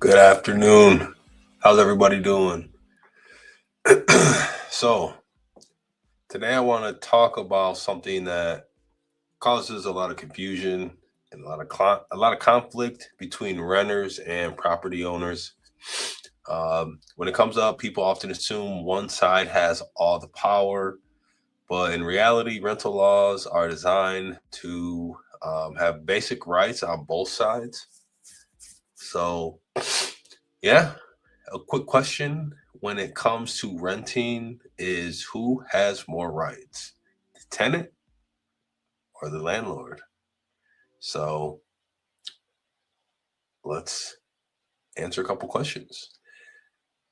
Good afternoon. How's everybody doing? So, today I want to talk about something that causes a lot of confusion and a lot of conflict between renters and property owners. When it comes up, people often assume one side has all the power, but in reality, rental laws are designed to have basic rights on both sides. So, yeah, a quick question when it comes to renting is who has more rights, the tenant or the landlord? So let's answer a couple questions.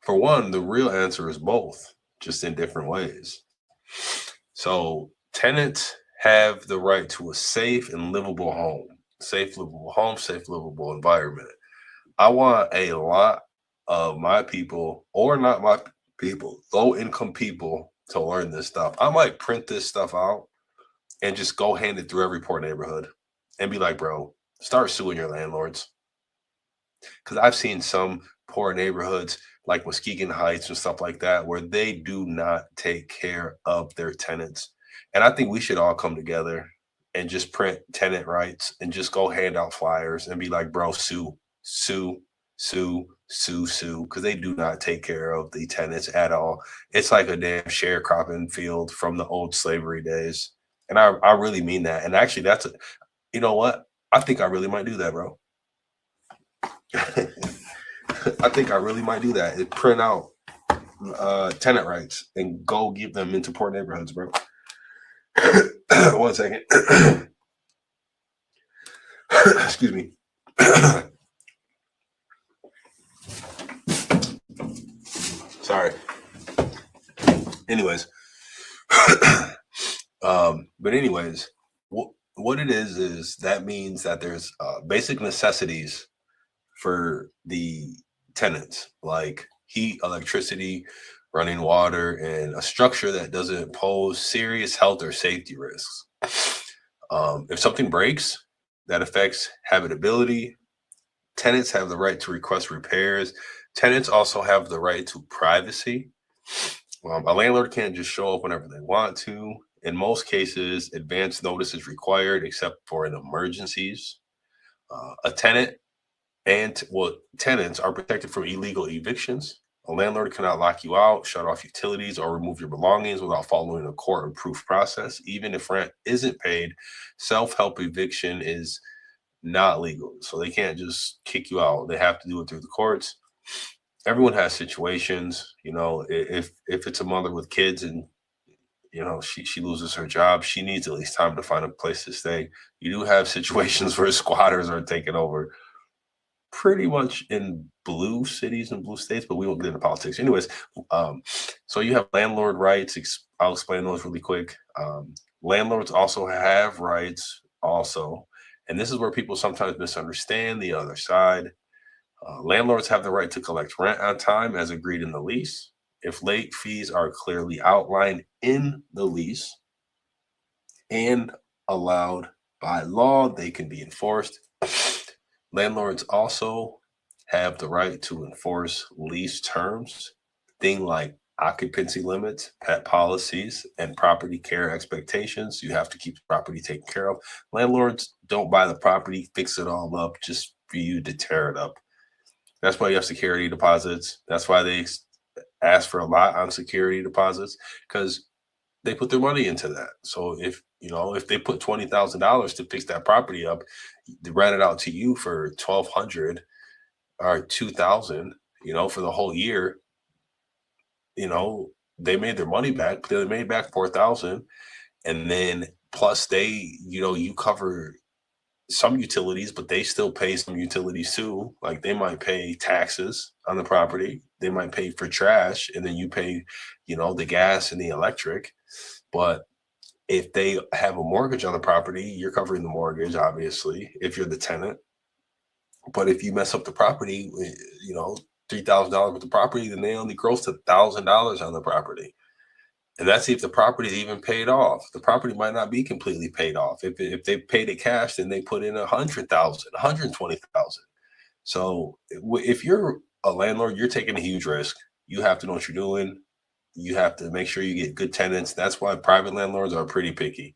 For one, the real answer is both, just in different ways. So tenants have the right to a safe and livable home, safe, livable environment. I want a lot of my people, or not my people, low income people, to learn this stuff. I might print this stuff out and just go hand it through every poor neighborhood and be like, bro, start suing your landlords. Because I've seen some poor neighborhoods like Muskegon Heights and stuff like that where they do not take care of their tenants. And I think we should all come together and just print tenant rights and just go hand out flyers and be like, bro, sue, sue, because they do not take care of the tenants at all. It's like a damn sharecropping field from the old slavery days. And I really mean that. And actually, you know what? I think I really might do that, bro. I think I really might do that. Print out tenant rights and go give them into poor neighborhoods, bro. 1 second. Excuse me. Sorry. Anyways. But anyways, what it is that means that there's basic necessities for the tenants, like heat, electricity, running water, and a structure that doesn't pose serious health or safety risks. If something breaks that affects habitability, tenants have the right to request repairs. Tenants also have the right to privacy. A landlord can't just show up whenever they want to. In most cases, advance notice is required, except for in emergencies. A tenant tenants are protected from illegal evictions. A landlord cannot lock you out, shut off utilities, or remove your belongings without following a court-approved process. Even if rent isn't paid, self-help eviction is not legal. So they can't just kick you out. They have to do it through the courts. Everyone has situations, if it's a mother with kids and she loses her job, she needs at least time to find a place to stay. You do have situations where squatters are taking over pretty much in blue cities and blue states, but we won't get into politics. Anyways, so you have landlord rights. I'll explain those really quick. Landlords also have rights also, and this is where people sometimes misunderstand the other side. Landlords have the right to collect rent on time as agreed in the lease. If late fees are clearly outlined in the lease and allowed by law, they can be enforced. Landlords also have the right to enforce lease terms, things like occupancy limits, pet policies, and property care expectations. You have to keep the property taken care of. Landlords don't buy the property, fix it all up just for you to tear it up. That's why you have security deposits. That's why they ask for a lot on security deposits, because they put their money into that. So if they put $20,000 to fix that property up, they rent it out to you for 1,200 or 2,000, for the whole year. They made their money back. They made back 4,000, and then plus you cover some utilities, but they still pay some utilities too. Like they might pay taxes on the property, they might pay for trash, and then you pay, the gas and the electric. But if they have a mortgage on the property, you're covering the mortgage, obviously, if you're the tenant. But if you mess up the property, $3,000 with the property, then they only gross $1,000 on the property. And that's if the property is even paid off. The property might not be completely paid off. If they paid it cash, then they put in 100,000, 120,000. So if you're a landlord, you're taking a huge risk. You have to know what you're doing. You have to make sure you get good tenants. That's why private landlords are pretty picky.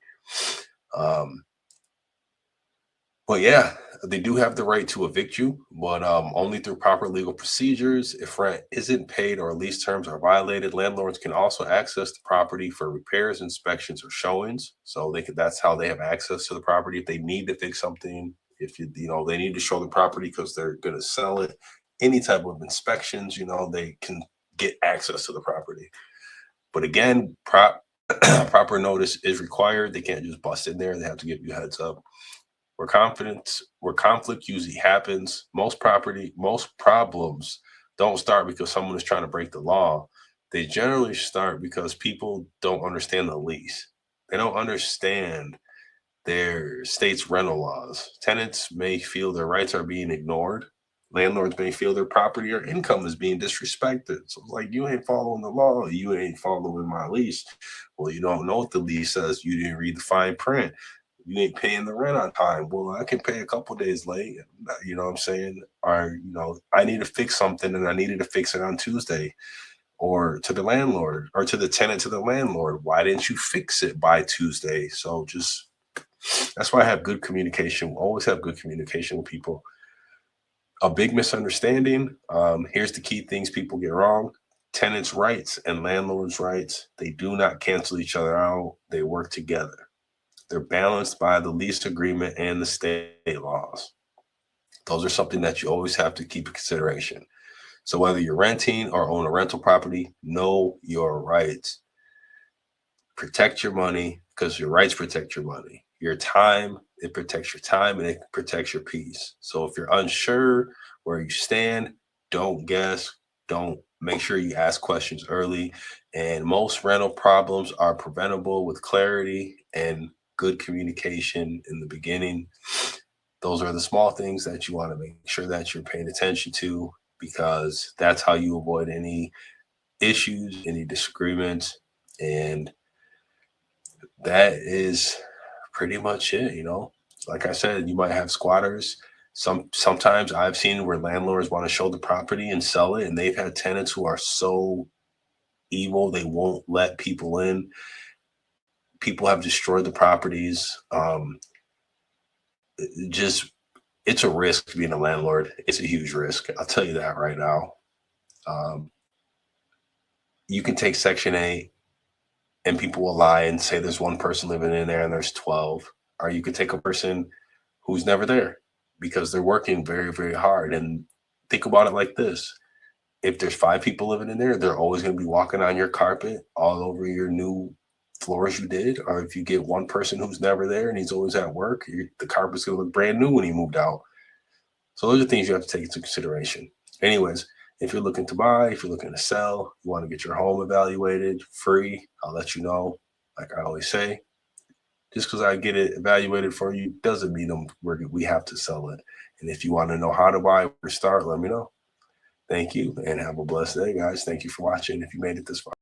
Um, But yeah, they do have the right to evict you, but only through proper legal procedures. If rent isn't paid or lease terms are violated, landlords can also access the property for repairs, inspections, or showings. So they could that's how they have access to the property. If they need to fix something, if they need to show the property because they're gonna sell it, any type of inspections, they can get access to the property. But again, proper notice is required. They can't just bust in there. They have to give you a heads up where conflict usually happens. Most problems don't start because someone is trying to break the law. They generally start because people don't understand the lease. They don't understand their state's rental laws. Tenants may feel their rights are being ignored. Landlords may feel their property or income is being disrespected. So it's like, you ain't following the law. You ain't following my lease. Well, you don't know what the lease says. You didn't read the fine print. You ain't paying the rent on time. Well, I can pay a couple days late. You know what I'm saying? Or, I need to fix something and I needed to fix it on Tuesday. Or to the landlord or to the tenant to the landlord. Why didn't you fix it by Tuesday? So that's why I have good communication. Always have good communication with people. A big misunderstanding. Here's the key things people get wrong. Tenants' rights and landlords' rights, they do not cancel each other out. They work together. They're balanced by the lease agreement and the state laws. Those are something that you always have to keep in consideration. So whether you're renting or own a rental property, know your rights. Protect your money because your rights protect your money. Your time, it protects your time and it protects your peace. So if you're unsure where you stand, don't guess. Don't make sure you ask questions early. And most rental problems are preventable with clarity and good communication in the beginning. Those are the small things that you want to make sure that you're paying attention to, because that's how you avoid any issues, any disagreements. And that is pretty much it. Like I said, you might have squatters. Sometimes I've seen where landlords want to show the property and sell it, and they've had tenants who are so evil they won't let people in. People have destroyed the properties. Just it's a risk being a landlord. It's a huge risk. I'll tell you that right now. Um, you can take Section 8 and people will lie and say there's one person living in there and there's 12. Or you could take a person who's never there because they're working very, very hard. And think about it like this. If there's 5 people living in there, they're always going to be walking on your carpet all over your new floors you did. Or if you get one person who's never there and he's always at work, the carpet's going to look brand new when he moved out. So those are things you have to take into consideration. Anyways, if you're looking to buy, if you're looking to sell, you want to get your home evaluated free, I'll let you know. Like I always say, just because I get it evaluated for you doesn't mean we have to sell it. And if you want to know how to buy or start, let me know. Thank you and have a blessed day, guys. Thank you for watching if you made it this far.